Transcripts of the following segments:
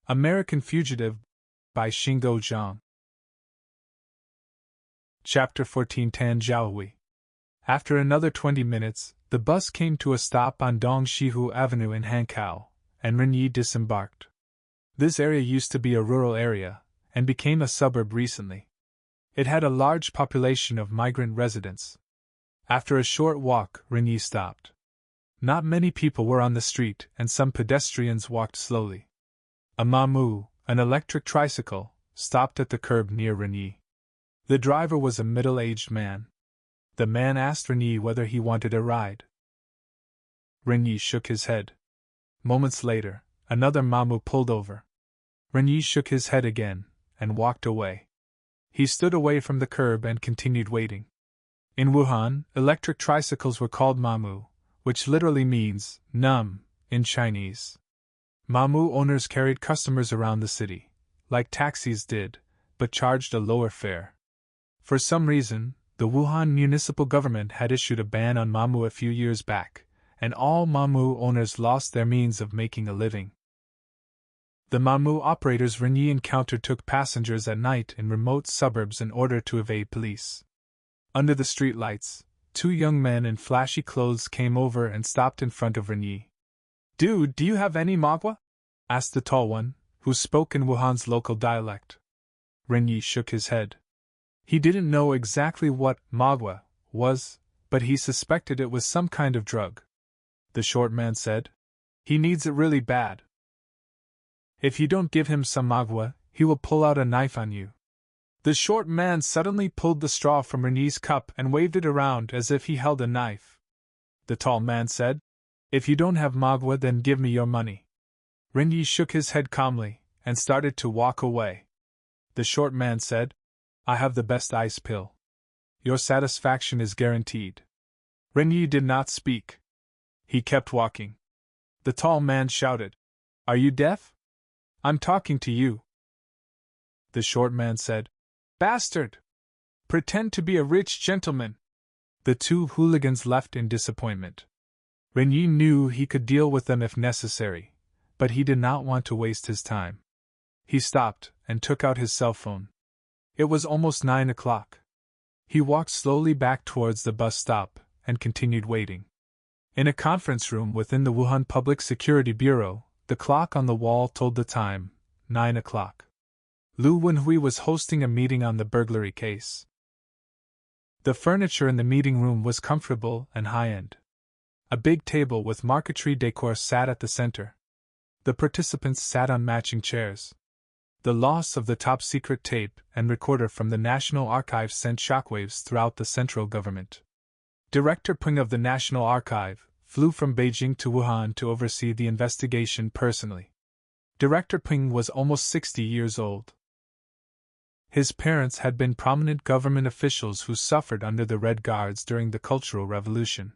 American Fugitive by Shingo Zhang. Chapter 14. Tan Zhao-Hui. After another 20 minutes, the bus came to a stop on Dongshihu Avenue in Hankow, and Ren-Yee disembarked. This area used to be a rural area, and became a suburb recently. It had a large population of migrant residents. After a short walk, Ren-Yee stopped. Not many people were on the street, and some pedestrians walked slowly. A mamu, an electric tricycle, stopped at the curb near Ren-Yee. The driver was a middle-aged man. The man asked Ren-Yee whether he wanted a ride. Ren-Yee shook his head. Moments later, another mamu pulled over. Ren-Yee shook his head again, and walked away. He stood away from the curb and continued waiting. In Wuhan, electric tricycles were called mamu, which literally means numb in Chinese. Mamu owners carried customers around the city, like taxis did, but charged a lower fare. For some reason, the Wuhan municipal government had issued a ban on mamu a few years back, and all mamu owners lost their means of making a living. The mamu operators Ren-Yee encountered took passengers at night in remote suburbs in order to evade police. Under the streetlights, two young men in flashy clothes came over and stopped in front of Ren-Yee. "Dude, do you have any magua?" asked the tall one, who spoke in Wuhan's local dialect. Ren-Yee shook his head. He didn't know exactly what magua was, but he suspected it was some kind of drug. The short man said, "He needs it really bad. If you don't give him some magua, he will pull out a knife on you." The short man suddenly pulled the straw from Ren-Yee's cup and waved it around as if he held a knife. The tall man said, "If you don't have magua, then give me your money." Ren-Yee shook his head calmly, and started to walk away. The short man said, "I have the best ice pill. Your satisfaction is guaranteed." Ren-Yee did not speak. He kept walking. The tall man shouted, "Are you deaf? I'm talking to you." The short man said, "Bastard! Pretend to be a rich gentleman." The two hooligans left in disappointment. Ren-Yee knew he could deal with them if necessary, but he did not want to waste his time. He stopped and took out his cell phone. It was almost 9 o'clock. He walked slowly back towards the bus stop and continued waiting. In a conference room within the Wuhan Public Security Bureau, the clock on the wall told the time, 9 o'clock. Wen-Hui was hosting a meeting on the burglary case. The furniture in the meeting room was comfortable and high-end. A big table with marquetry decor sat at the center. The participants sat on matching chairs. The loss of the top-secret tape and recorder from the National Archive sent shockwaves throughout the central government. Director Peng of the National Archive flew from Beijing to Wuhan to oversee the investigation personally. Director Peng was almost 60 years old. His parents had been prominent government officials who suffered under the Red Guards during the Cultural Revolution.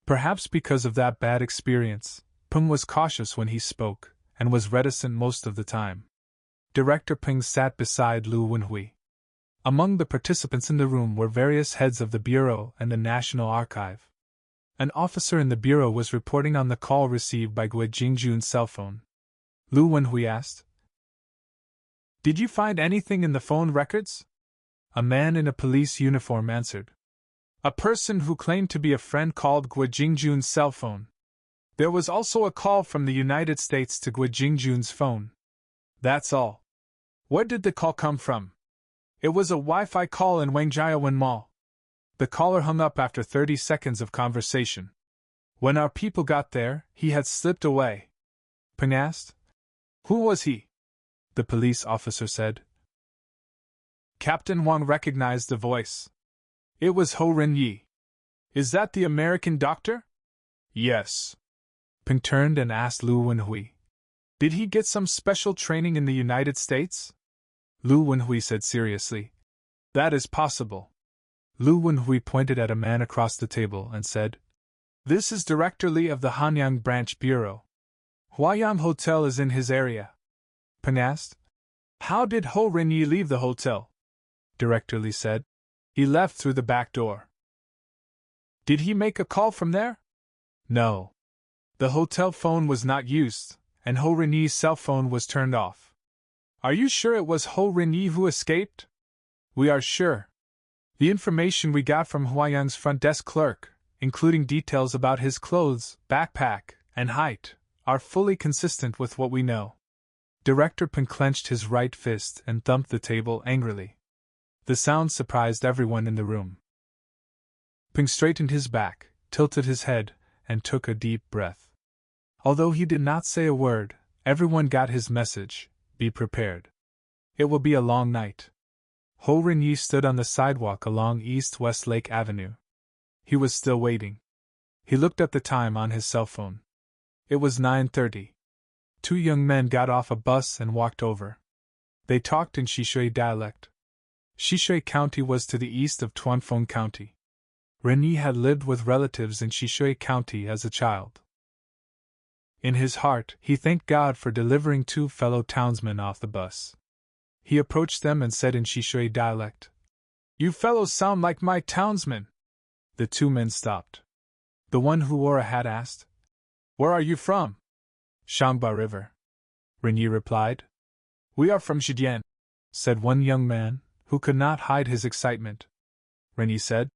Perhaps because of that bad experience, Peng was cautious when he spoke, and was reticent most of the time. Director Peng sat beside Wen-Hui. Among the participants in the room were various heads of the Bureau and the National Archive. An officer in the Bureau was reporting on the call received by Guo Jing-Jun's cell phone. Wen-Hui asked, "Did you find anything in the phone records?" A man in a police uniform answered. "A person who claimed to be a friend called Guo Jing-Jun's cell phone. There was also a call from the United States to Guo Jing-Jun's phone. That's all." "Where did the call come from?" "It was a Wi-Fi call in Wangjiawen Mall." The caller hung up after 30 seconds of conversation. "When our people got there, he had slipped away." Peng asked. "Who was he?" The police officer said. Captain Wang recognized the voice. It was Ren-Yee. "Is that the American doctor?" "Yes." Peng turned and asked Wen-Hui. "Did he get some special training in the United States?" Wen-Hui said seriously. "That is possible." Wen-Hui pointed at a man across the table and said, "This is Director Li of the Hanyang Branch Bureau. Huayang Hotel is in his area." Peng asked. "How did Ren-Yee leave the hotel?" Director Li said. "He left through the back door." "Did he make a call from there?" "No. The hotel phone was not used, and Ho Ren-Yee's cell phone was turned off. Are you sure it was Ho Ren-Yee who escaped? We are sure. The information we got from Huayang's front desk clerk, including details about his clothes, backpack, and height, are fully consistent with what we know. Director Peng clenched his right fist and thumped the table angrily. The sound surprised everyone in the room. Peng straightened his back, tilted his head, and took a deep breath. Although he did not say a word, everyone got his message: be prepared. It will be a long night. Ho Ren-Yee stood on the sidewalk along East-West Lake Avenue. He was still waiting. He looked at the time on his cell phone. It was 9:30. Two young men got off a bus and walked over. They talked in Shishui dialect. Shishui County was to the east of Tuanfeng County. Ren-Yee had lived with relatives in Shishui County as a child. In his heart, he thanked God for delivering two fellow townsmen off the bus. He approached them and said in Shishui dialect, "You fellows sound like my townsmen." The two men stopped. The one who wore a hat asked, "Where are you from?" "Shangba River," Ren-Yee replied. "We are from Zhidian," said one young man, who could not hide his excitement. Ren-Yee said,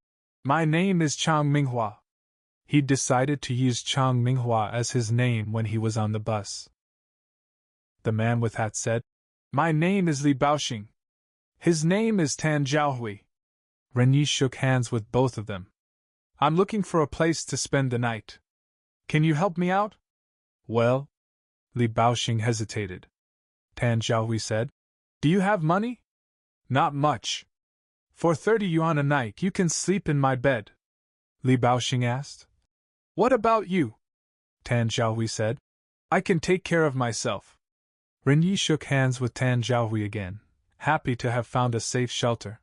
"My name is Chang Minghua." He'd decided to use Chang Minghua as his name when he was on the bus. The man with hat said, "My name is Li Biao. His name is Tan Zhao-Hui." Ren-Yee shook hands with both of them. "I'm looking for a place to spend the night. Can you help me out?" "Well," Li Biao hesitated. Tan Zhao-Hui said, "Do you have money?" "Not much." "For 30 yuan a night you can sleep in my bed." Li Biao asked. "What about you?" Tan Zhao-Hui said. "I can take care of myself." Ren-Yee shook hands with Tan Zhao-Hui again, happy to have found a safe shelter.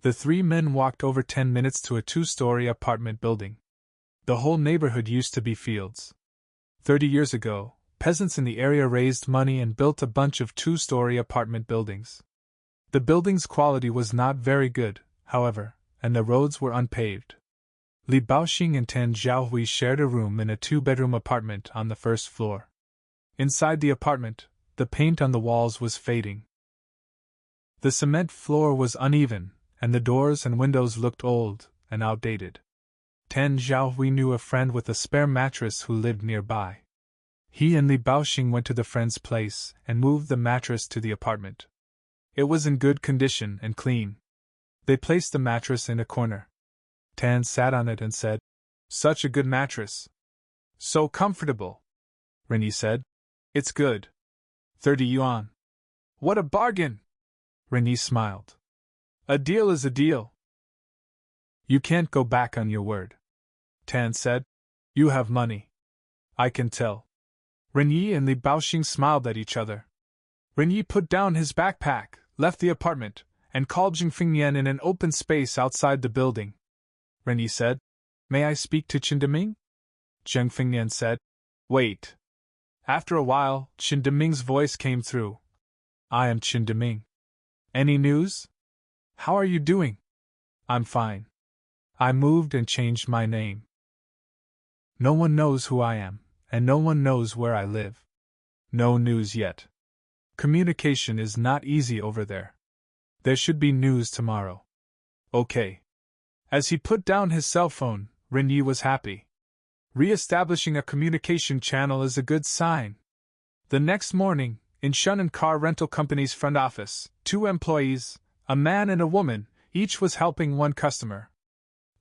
The three men walked over 10 minutes to a 2-story apartment building. The whole neighborhood used to be fields. 30 years ago, peasants in the area raised money and built a bunch of 2-story apartment buildings. The building's quality was not very good, however, and the roads were unpaved. Li Biao and Tan Zhao-Hui shared a room in a 2-bedroom apartment on the first floor. Inside the apartment, the paint on the walls was fading. The cement floor was uneven, and the doors and windows looked old and outdated. Tan Zhao-Hui knew a friend with a spare mattress who lived nearby. He and Li Biao went to the friend's place and moved the mattress to the apartment. It was in good condition and clean. They placed the mattress in a corner. Tan sat on it and said, "Such a good mattress. So comfortable." Ren-Yee said, "It's good. 30 yuan. What a bargain!" Ren-Yee smiled. "A deal is a deal." "You can't go back on your word," Tan said. "You have money. I can tell." Ren-Yee and Li Biao smiled at each other. Ren-Yee put down his backpack, left the apartment, and called Zheng Fengnian in an open space outside the building. Ren-Yee said, "May I speak to Qin Deming?" Zheng Fengnian said, "Wait." After a while, Qin Deming's voice came through. "I am Qin Deming. Any news? How are you doing?" "I'm fine. I moved and changed my name. No one knows who I am, and no one knows where I live. No news yet. Communication is not easy over there. There should be news tomorrow." "Okay." As he put down his cell phone, Ren-Yee was happy. Re-establishing a communication channel is a good sign. The next morning, in Shunan Car Rental Company's front office, 2 employees, a man and a woman, each was helping one customer.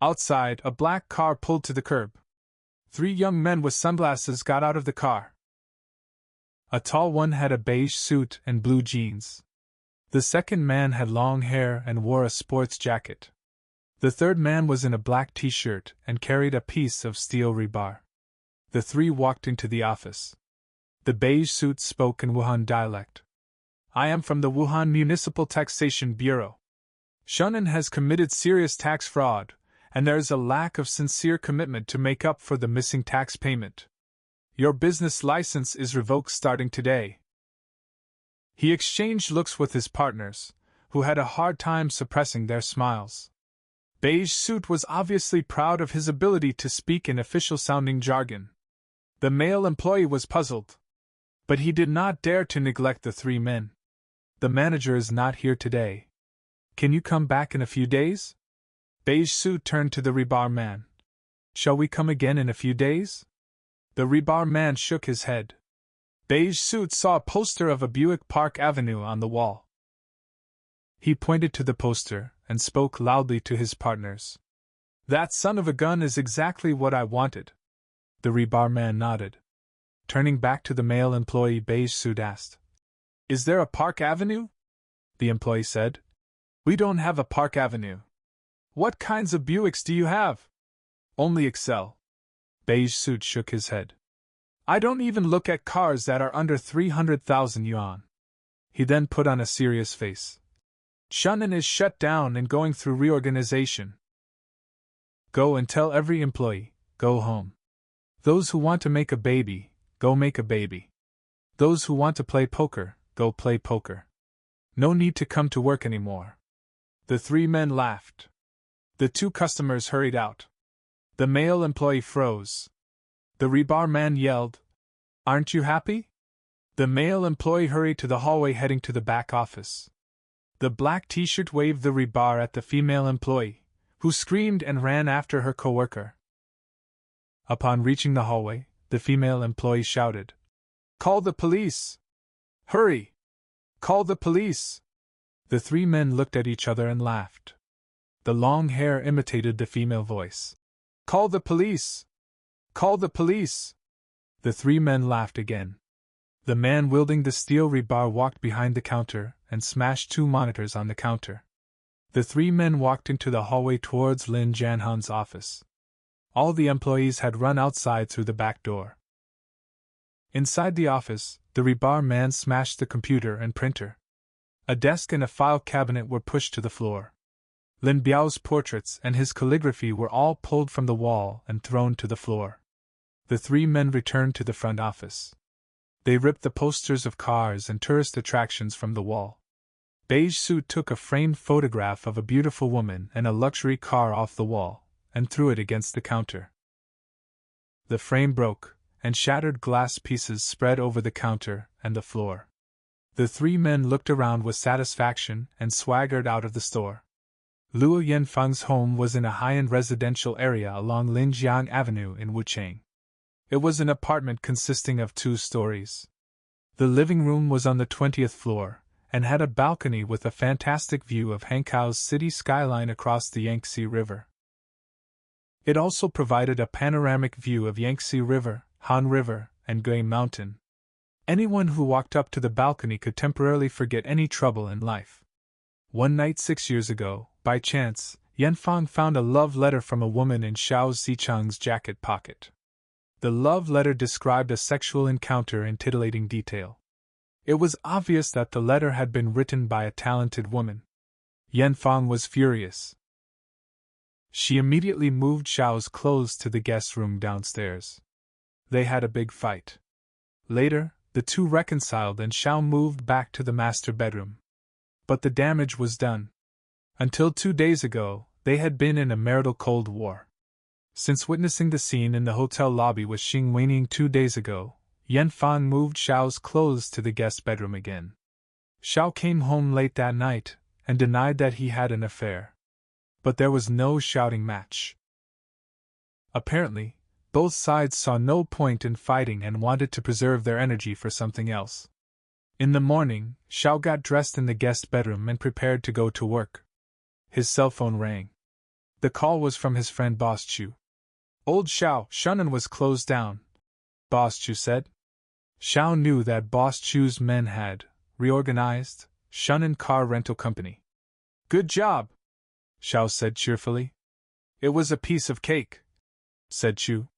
Outside, a black car pulled to the curb. 3 young men with sunglasses got out of the car. A tall one had a beige suit and blue jeans. The second man had long hair and wore a sports jacket. The third man was in a black t-shirt and carried a piece of steel rebar. The 3 walked into the office. The beige suit spoke in Wuhan dialect. "I am from the Wuhan Municipal Taxation Bureau. Shunan has committed serious tax fraud, and there is a lack of sincere commitment to make up for the missing tax payment. Your business license is revoked starting today." He exchanged looks with his partners, who had a hard time suppressing their smiles. Beige Suit was obviously proud of his ability to speak in official-sounding jargon. The male employee was puzzled. But he did not dare to neglect the three men. The manager is not here today. Can you come back in a few days? Beige suit turned to the rebar man. Shall we come again in a few days? The rebar man shook his head. Beige suit saw a poster of a Buick Park Avenue on the wall. He pointed to the poster and spoke loudly to his partners. That son of a gun is exactly what I wanted. The rebar man nodded. Turning back to the male employee, Beige suit asked, Is there a Park Avenue? The employee said, We don't have a Park Avenue. What kinds of Buicks do you have? Only Excel. Beige suit shook his head. I don't even look at cars that are under 300,000 yuan. He then put on a serious face. Shunan is shut down and going through reorganization. Go and tell every employee, go home. Those who want to make a baby, go make a baby. Those who want to play poker, go play poker. No need to come to work anymore. The three men laughed. The two customers hurried out. The male employee froze. The rebar man yelled, Aren't you happy? The male employee hurried to the hallway heading to the back office. The black t-shirt waved the rebar at the female employee, who screamed and ran after her coworker. Upon reaching the hallway, the female employee shouted, Call the police! Hurry! Call the police! The three men looked at each other and laughed. The long hair imitated the female voice. Call the police! Call the police! The three men laughed again. The man wielding the steel rebar walked behind the counter and smashed two monitors on the counter. The three men walked into the hallway towards Lin Jianhan's office. All the employees had run outside through the back door. Inside the office, the rebar man smashed the computer and printer. A desk and a file cabinet were pushed to the floor. Lin Biao's portraits and his calligraphy were all pulled from the wall and thrown to the floor. The three men returned to the front office. They ripped the posters of cars and tourist attractions from the wall. Beige suit took a framed photograph of a beautiful woman and a luxury car off the wall and threw it against the counter. The frame broke, and shattered glass pieces spread over the counter and the floor. The three men looked around with satisfaction and swaggered out of the store. Luo Yanfang's home was in a high-end residential area along Linjiang Avenue in Wuchang. It was an apartment consisting of 2 stories. The living room was on the 20th floor, and had a balcony with a fantastic view of Hanko's city skyline across the Yangtze River. It also provided a panoramic view of Yangtze River, Han River, and Gui Mountain. Anyone who walked up to the balcony could temporarily forget any trouble in life. One night 6 years ago, by chance, Yanfang found a love letter from a woman in Xiao Zicheng's jacket pocket. The love letter described a sexual encounter in titillating detail. It was obvious that the letter had been written by a talented woman. Yanfang was furious. She immediately moved Xiao's clothes to the guest room downstairs. They had a big fight. Later, the two reconciled and Xiao moved back to the master bedroom. But the damage was done. Until 2 days ago, they had been in a marital cold war. Since witnessing the scene in the hotel lobby with Xing Weining 2 days ago, Yanfang moved Xiao's clothes to the guest bedroom again. Xiao came home late that night and denied that he had an affair. But there was no shouting match. Apparently, both sides saw no point in fighting and wanted to preserve their energy for something else. In the morning, Xiao got dressed in the guest bedroom and prepared to go to work. His cell phone rang. The call was from his friend Boss Chu. Old Xiao, Shunan was closed down, Boss Chu said. Xiao knew that Boss Chu's men had reorganized Shunan Car Rental Company. Good job, Xiao said cheerfully. It was a piece of cake, said Chu.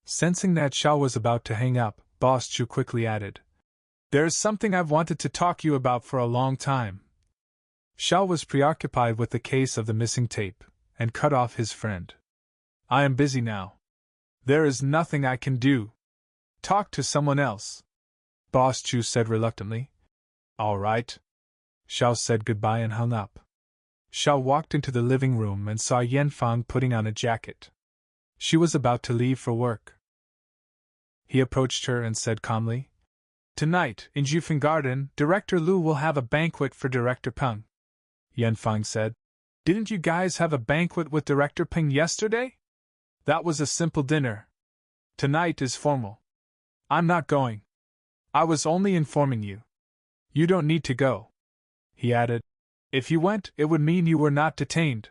Sensing that Xiao was about to hang up, Boss Chu quickly added, There's something I've wanted to talk to you about for a long time. Xiao was preoccupied with the case of the missing tape, and cut off his friend. I am busy now. There is nothing I can do. Talk to someone else, Boss Chu said reluctantly. All right. Xiao said goodbye and hung up. Xiao walked into the living room and saw Yanfang putting on a jacket. She was about to leave for work. He approached her and said calmly, Tonight, in Jufeng Garden, Director Lu will have a banquet for Director Peng. Yanfang said. Didn't you guys have a banquet with Director Peng yesterday? That was a simple dinner. Tonight is formal. I'm not going. I was only informing you. You don't need to go. He added. If you went, it would mean you were not detained.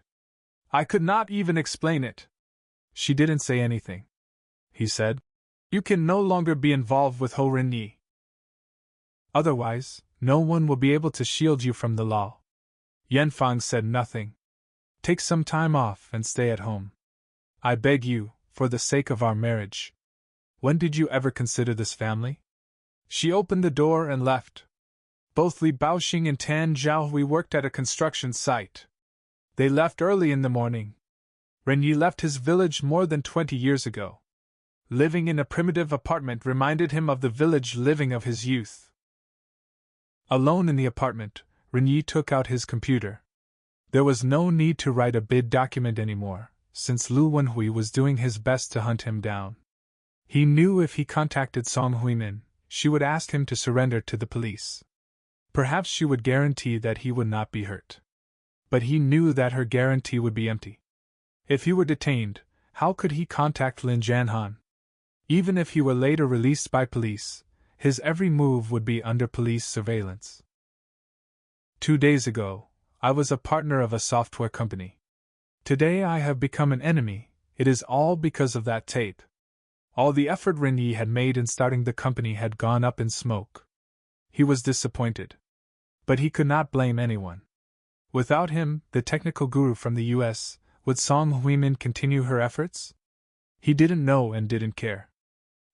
I could not even explain it. She didn't say anything. He said. You can no longer be involved with Ren-Yee. Otherwise, no one will be able to shield you from the law. Yanfang said nothing. Take some time off and stay at home. I beg you, for the sake of our marriage. When did you ever consider this family? She opened the door and left. Both Li Baoxing and Tan Zhao-Hui worked at a construction site. They left early in the morning. Ren-Yee left his village more than 20 years ago. Living in a primitive apartment reminded him of the village living of his youth. Alone in the apartment, Ren-Yee took out his computer. There was no need to write a bid document anymore, since Lu Wenhui was doing his best to hunt him down. He knew if he contacted Song Huimin, she would ask him to surrender to the police. Perhaps she would guarantee that he would not be hurt. But he knew that her guarantee would be empty. If he were detained, how could he contact Lin Jianhan? Even if he were later released by police, his every move would be under police surveillance. 2 days ago, I was a partner of a software company. Today I have become an enemy. It is all because of that tape. All the effort Ren-Yee had made in starting the company had gone up in smoke. He was disappointed. But he could not blame anyone. Without him, the technical guru from the US, would Song Huimin continue her efforts? He didn't know and didn't care.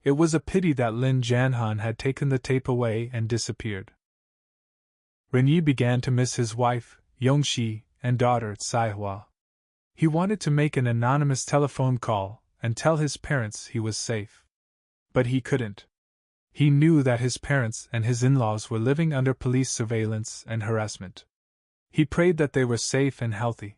It was a pity that Lin Jianhan had taken the tape away and disappeared. Ren-Yee began to miss his wife, Yong-Shee, and daughter, Tsai-Hua. He wanted to make an anonymous telephone call and tell his parents he was safe. But he couldn't. He knew that his parents and his in-laws were living under police surveillance and harassment. He prayed that they were safe and healthy.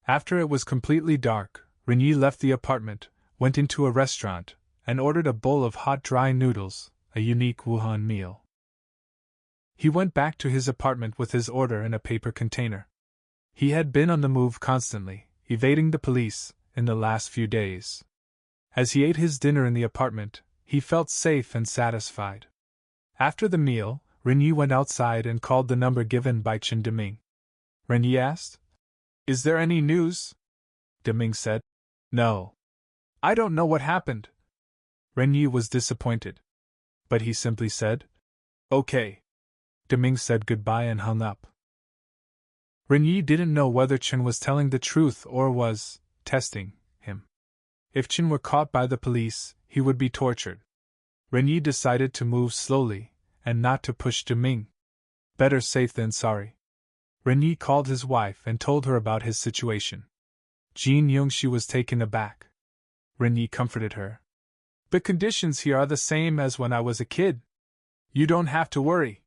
After it was completely dark, Ren-Yee left the apartment, went into a restaurant, and ordered a bowl of hot dry noodles, a unique Wuhan meal. He went back to his apartment with his order in a paper container. He had been on the move constantly, evading the police, in the last few days. As he ate his dinner in the apartment, he felt safe and satisfied. After the meal, Ren-Yee went outside and called the number given by Chen Deming. Ren-Yee asked, Is there any news? Deming said, No. I don't know what happened. Ren-Yee was disappointed. But he simply said, Okay. Deming said goodbye and hung up. Ren-Yee didn't know whether Chen was telling the truth or was testing him. If Chen were caught by the police, he would be tortured. Ren-Yee decided to move slowly, and not to push Deming. Better safe than sorry. Ren-Yee called his wife and told her about his situation. Jin Yong-Shee was taken aback. Ren-Yee comforted her. The conditions here are the same as when I was a kid. You don't have to worry.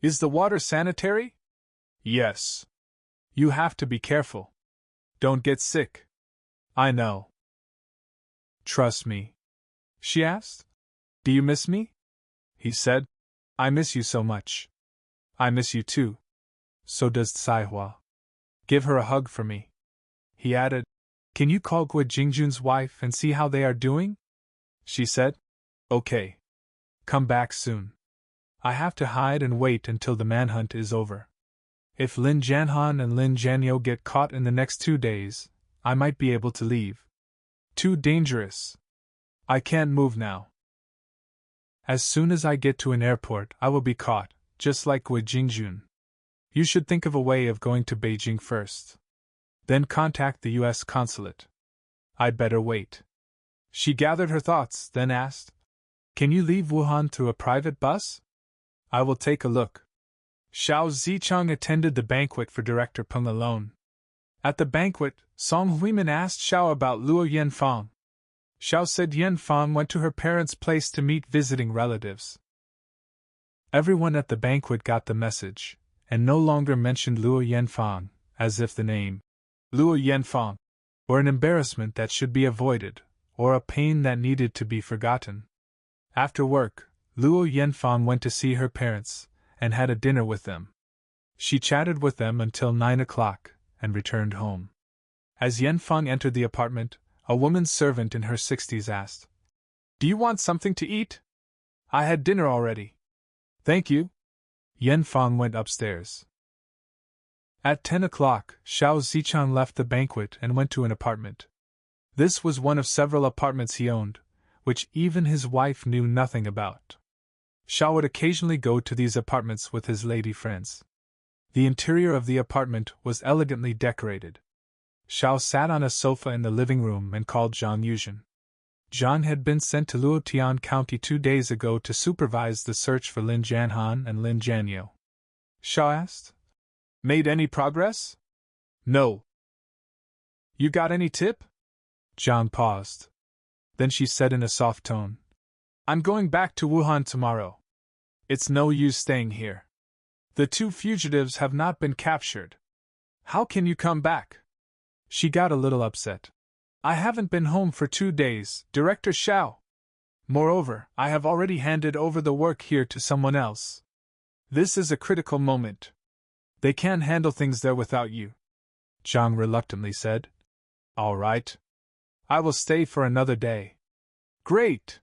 Is the water sanitary? Yes. You have to be careful. Don't get sick. I know. Trust me. She asked. Do you miss me? He said. I miss you so much. I miss you too. So does Tsai-Hua. Give her a hug for me. He added. Can you call Guo Jing-Jun's wife and see how they are doing? She said. Okay. Come back soon. I have to hide and wait until the manhunt is over. If Lin Jianhan and Lin Jianyou get caught in the next 2 days, I might be able to leave. Too dangerous. I can't move now. As soon as I get to an airport, I will be caught, just like Guo Jing-Jun. You should think of a way of going to Beijing first. Then contact the U.S. consulate. I'd better wait. She gathered her thoughts, then asked, Can you leave Wuhan through a private bus? I will take a look. Xiao Zicheng attended the banquet for Director Peng alone. At the banquet, Song Huimin asked Xiao about Luo Yanfang. Xiao said Yanfang went to her parents' place to meet visiting relatives. Everyone at the banquet got the message, and no longer mentioned Luo Yanfang, as if the name, Luo Yanfang, were an embarrassment that should be avoided, or a pain that needed to be forgotten. After work, Luo Yanfang went to see her parents, and had a dinner with them. She chatted with them until 9 o'clock, and returned home. As Yanfang entered the apartment, a woman servant in her 60s asked, "Do you want something to eat? I had dinner already." "Thank you." Yanfang went upstairs. At 10 o'clock, Xiao Zichang left the banquet and went to an apartment. This was one of several apartments he owned, which even his wife knew nothing about. Xiao would occasionally go to these apartments with his lady friends. The interior of the apartment was elegantly decorated. Xiao sat on a sofa in the living room and called Zhang Yuzhen. Zhang had been sent to Luotian County 2 days ago to supervise the search for Lin Jianhan and Lin Jianyou. Xiao asked, "Made any progress?" "No." "You got any tip?" Zhang paused. Then she said in a soft tone, "I'm going back to Wuhan tomorrow. It's no use staying here. The 2 fugitives have not been captured. How can you come back?" She got a little upset. "I haven't been home for 2 days, Director Xiao. Moreover, I have already handed over the work here to someone else. This is a critical moment. They can't handle things there without you." Zhang reluctantly said, "All right. I will stay for another day." "Great!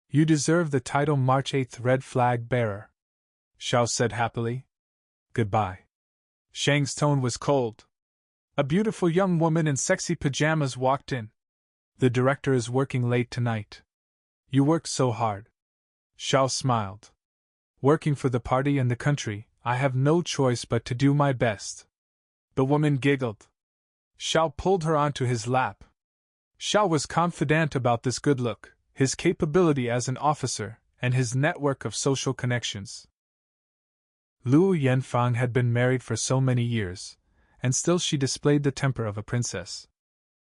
You deserve the title March 8th Red Flag Bearer," Xiao said happily. "Goodbye." Shang's tone was cold. A beautiful young woman in sexy pajamas walked in. "The director is working late tonight. You worked so hard." Xiao smiled. "Working for the party and the country, I have no choice but to do my best." The woman giggled. Xiao pulled her onto his lap. Xiao was confident about this good look, his capability as an officer, and his network of social connections. Luo Yanfang had been married for so many years, and still she displayed the temper of a princess.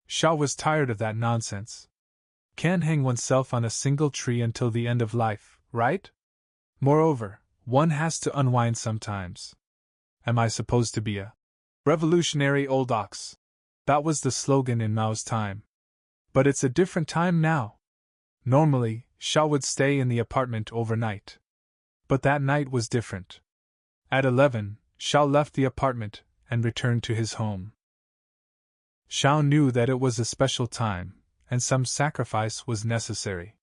Xiao was tired of that nonsense. Can't hang oneself on a single tree until the end of life, right? Moreover, one has to unwind sometimes. Am I supposed to be a revolutionary old ox? That was the slogan in Mao's time. But it's a different time now. Normally, Xiao would stay in the apartment overnight. But that night was different. At 11, Xiao left the apartment and returned to his home. Xiao knew that it was a special time, and some sacrifice was necessary.